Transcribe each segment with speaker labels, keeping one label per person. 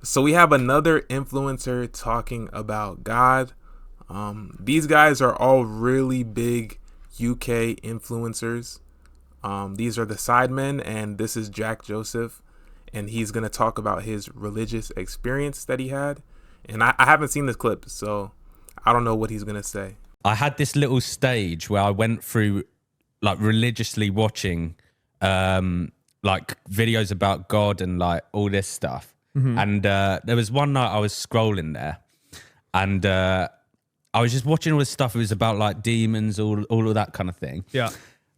Speaker 1: So we have another influencer talking about God. These guys are all really big UK influencers. These are the Sidemen, and this is Jack Joseph, and he's going to talk about his religious experience that he had. And I haven't seen this clip, so I don't know what he's going to say.
Speaker 2: I had this little stage where I went through like religiously watching like videos about God and like all this stuff. Mm-hmm. And there was one night I was scrolling there and I was just watching all this stuff. It was about like demons, all of that kind of thing.
Speaker 3: Yeah.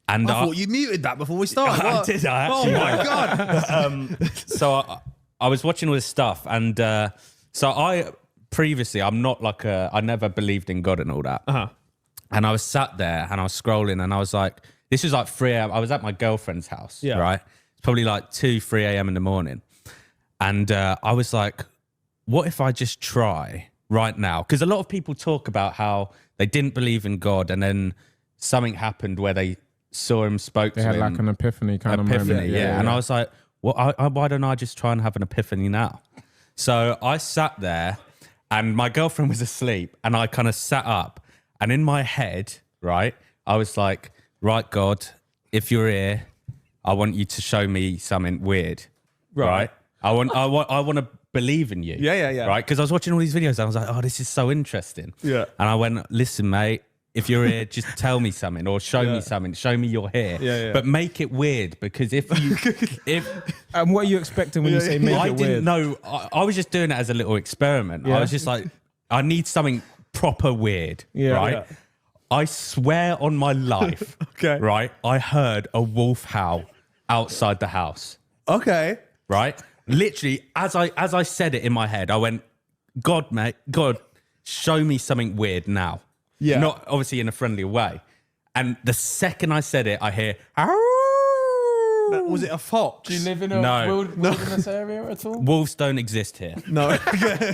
Speaker 2: And
Speaker 3: I thought you muted that before we started.
Speaker 2: I did. I actually.
Speaker 3: Oh my God.
Speaker 2: So I was watching all this stuff and so I'm not like I never believed in God and all that.
Speaker 3: Uh-huh.
Speaker 2: And I was sat there and I was scrolling and I was like, this was like 3 a.m. I was at my girlfriend's house, right? It's probably like 3 a.m. in the morning. And I was like, what if I just try right now? Because a lot of people talk about how they didn't believe in God and then something happened where they saw him, spoke to him.
Speaker 4: They had like an epiphany kind of moment.
Speaker 2: Yeah. And I was like, well, why don't I just try and have an epiphany now? So I sat there and my girlfriend was asleep and I kind of sat up and in my head, right, I was like, right, God, if you're here, I want you to show me something weird, right? I want to believe in you.
Speaker 3: Yeah.
Speaker 2: Right? Because I was watching all these videos and I was like, oh, this is so interesting.
Speaker 3: Yeah.
Speaker 2: And I went, listen, mate, if you're here, just tell me something or show me something. Show me you're here.
Speaker 3: Yeah.
Speaker 2: But make it weird because if
Speaker 4: And what are you expecting when you say make
Speaker 2: I
Speaker 4: it weird?
Speaker 2: didn't know, I was just doing it as a little experiment. I was just like, I need something proper weird, right?
Speaker 3: Yeah.
Speaker 2: I swear on my life,
Speaker 3: Okay.
Speaker 2: right? I heard a wolf howl outside the house,
Speaker 3: Okay.
Speaker 2: right? Literally, as I said it in my head, I went, God, mate, God, show me something weird now.
Speaker 3: Yeah.
Speaker 2: Not obviously in a friendly way. And the second I said it, I hear, "Arr!"
Speaker 3: Was it a fox?
Speaker 5: Do you live in a
Speaker 2: No.
Speaker 5: wilderness area at all?
Speaker 2: Wolves don't exist here.
Speaker 3: No.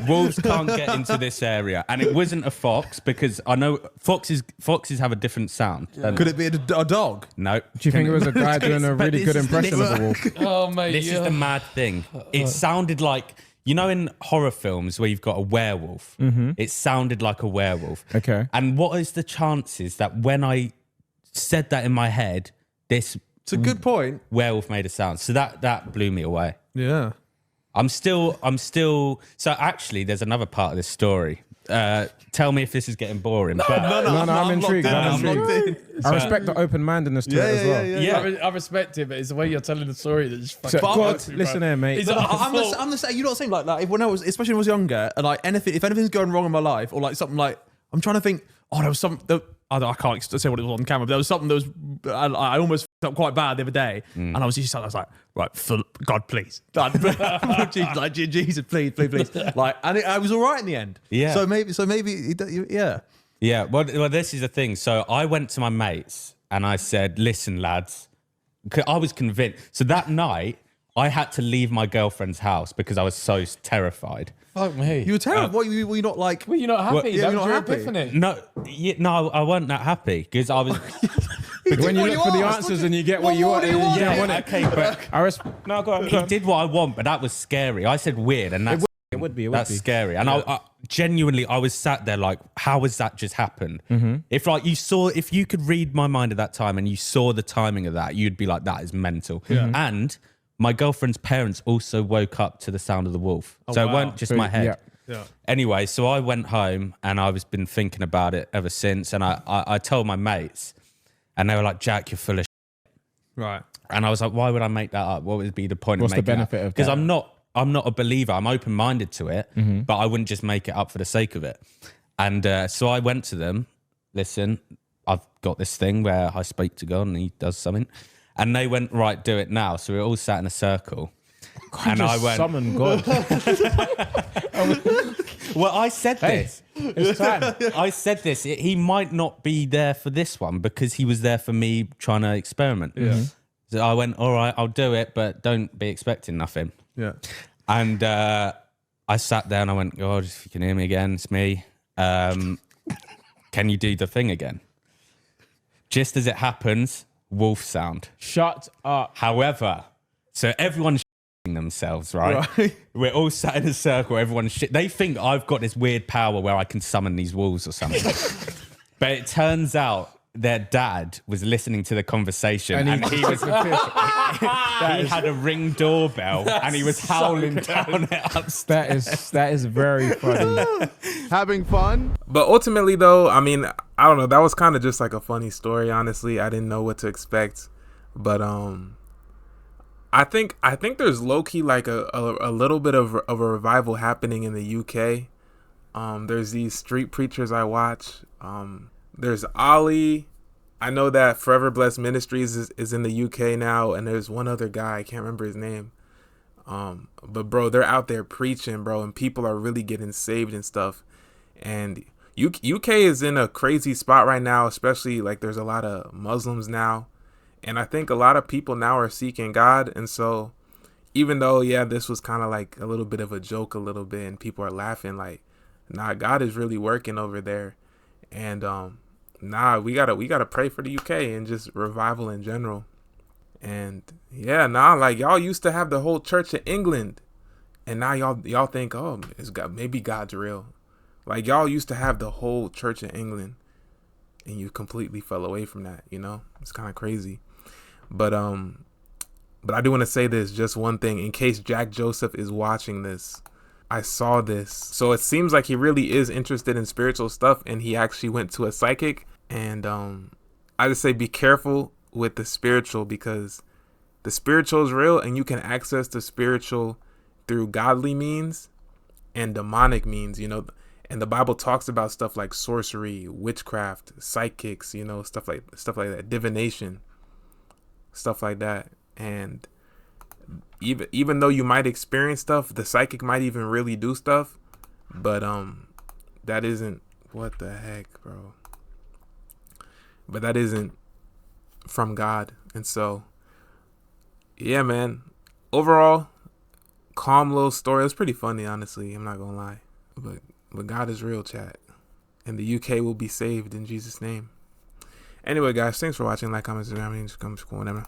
Speaker 2: Wolves can't get into this area. And it wasn't a fox because I know foxes have a different sound.
Speaker 3: Could it be a dog?
Speaker 2: No.
Speaker 4: Do you think it was a guy doing a
Speaker 2: But
Speaker 4: really
Speaker 2: this
Speaker 4: good
Speaker 2: is the-
Speaker 4: impression of a wolf?
Speaker 5: Oh, mate.
Speaker 2: This is the mad thing. It sounded like, you know, in horror films where you've got a werewolf, it sounded like a werewolf.
Speaker 4: Okay.
Speaker 2: And what is the chances that when I said that in my head, this
Speaker 3: It's a good point.
Speaker 2: werewolf made a sound? So that blew me away.
Speaker 3: Yeah.
Speaker 2: I'm still. So actually, there's another part of this story. Tell me if this is getting boring.
Speaker 3: No,
Speaker 4: I'm intrigued.
Speaker 3: I'm locked in.
Speaker 4: I respect the open-mindedness to it as well.
Speaker 2: Yeah.
Speaker 5: I respect it, but it's the way you're telling the story that just
Speaker 4: So,
Speaker 5: fucking
Speaker 4: God,
Speaker 5: bugs me,
Speaker 4: listen
Speaker 5: bro.
Speaker 4: here, mate.
Speaker 5: He's
Speaker 3: But
Speaker 5: like,
Speaker 3: I'm the same. You're not saying like that. When I was, especially when I was younger, and like if anything's going wrong in my life, or like something like I'm trying to think. Oh, there was something. I can't say what it was on camera. But there was something that was. I almost felt quite bad the other day, and I was like, right, God, please, God, Jesus, like Jesus, please. Like, and I was all right in the end.
Speaker 2: Yeah.
Speaker 3: So maybe, yeah.
Speaker 2: Yeah. Well, this is the thing. So I went to my mates and I said, "Listen, lads," 'cause I was convinced. So that night, I had to leave my girlfriend's house because I was so terrified.
Speaker 5: fuck me.
Speaker 3: You were terrible. Were you not like?
Speaker 5: Were you not happy?
Speaker 2: Well,
Speaker 3: yeah,
Speaker 5: That
Speaker 3: you're
Speaker 5: was
Speaker 3: not
Speaker 5: your
Speaker 3: happy.
Speaker 5: epiphany.
Speaker 2: No, I wasn't that happy because I was.
Speaker 4: When you
Speaker 3: what
Speaker 4: look
Speaker 3: you
Speaker 4: for the
Speaker 3: asked,
Speaker 4: answers
Speaker 3: what
Speaker 4: and you get what
Speaker 3: what
Speaker 4: you
Speaker 3: more
Speaker 4: want,
Speaker 3: do
Speaker 4: and
Speaker 3: you
Speaker 4: you
Speaker 3: want?
Speaker 4: don't want it.
Speaker 2: Okay, but
Speaker 4: No, go on.
Speaker 2: he did what I want, but that was scary. I said weird, and that's
Speaker 4: It would be.
Speaker 2: that's scary. And I genuinely, I was sat there like, how has that just happened? If like if you could read my mind at that time and you saw the timing of that, you'd be like, that is mental. And my girlfriend's parents also woke up to the sound of the wolf. So it
Speaker 3: wow.
Speaker 2: weren't just my head.
Speaker 3: Yeah.
Speaker 2: Anyway, so I went home and I've been thinking about it ever since. And I told my mates and they were like, Jack, you're full of
Speaker 3: Right.
Speaker 2: and I was like, why would I make that up? What would be the point
Speaker 4: What's
Speaker 2: of
Speaker 4: the
Speaker 2: making
Speaker 4: benefit
Speaker 2: that?
Speaker 4: of
Speaker 2: Because
Speaker 4: that?
Speaker 2: I'm not a believer. I'm open-minded to it, but I wouldn't just make it up for the sake of it. And so I went to them, listen, I've got this thing where I speak to God and he does something. And they went, right, do it now. So we all sat in a circle. And I went,
Speaker 4: summon God.
Speaker 2: well, I said this.
Speaker 4: It's time.
Speaker 2: I said this. He might not be there for this one because he was there for me trying to experiment.
Speaker 3: Yeah.
Speaker 2: So I went, all right, I'll do it, but don't be expecting nothing.
Speaker 3: Yeah.
Speaker 2: And I sat there and I went, God, if you can hear me again, it's me. Can you do the thing again? Just as it happens, wolf sound.
Speaker 4: Shut up.
Speaker 2: However, so everyone themselves, right? We're all sat in a circle, everyone's shit. They think I've got this weird power where I can summon these wolves or something. But it turns out their dad was listening to the conversation and he was he had a Ring doorbell and he was howling down it upstairs.
Speaker 4: That is very funny.
Speaker 6: Having fun?
Speaker 1: But ultimately, though, I mean, I don't know. That was kind of just like a funny story. Honestly, I didn't know what to expect. But I think there's low key like a little bit of a revival happening in the UK. There's these street preachers I watch. There's Ollie. I know that Forever Blessed Ministries is in the UK now, and there's one other guy, I can't remember his name. But bro, they're out there preaching, bro, and people are really getting saved and stuff. And UK is in a crazy spot right now, especially like there's a lot of Muslims now. And I think a lot of people now are seeking God. And so even though, yeah, this was kind of like a little bit of a joke a little bit and people are laughing, like, nah, God is really working over there. And we gotta pray for the UK and just revival in general. And yeah, like y'all used to have the whole Church of England, and now y'all think, oh, maybe God's real. Like y'all used to have the whole Church of England, and you completely fell away from that. You know, it's kind of crazy. But I do want to say this, just one thing, in case Jack Joseph is watching this. I saw this. So it seems like he really is interested in spiritual stuff, and he actually went to a psychic. And I just say be careful with the spiritual, because the spiritual is real, and you can access the spiritual through godly means and demonic means, you know. And the Bible talks about stuff like sorcery, witchcraft, psychics, you know, stuff like that, divination, stuff like that. And even though you might experience stuff, the psychic might even really do stuff, but that isn't, what the heck, bro? But that isn't from God. And so, yeah, man, overall, calm little story. It was pretty funny, honestly, I'm not gonna lie, but God is real, chat, and the UK will be saved in Jesus' name. Anyway, guys, thanks for watching. Like, comment, subscribe, whatever.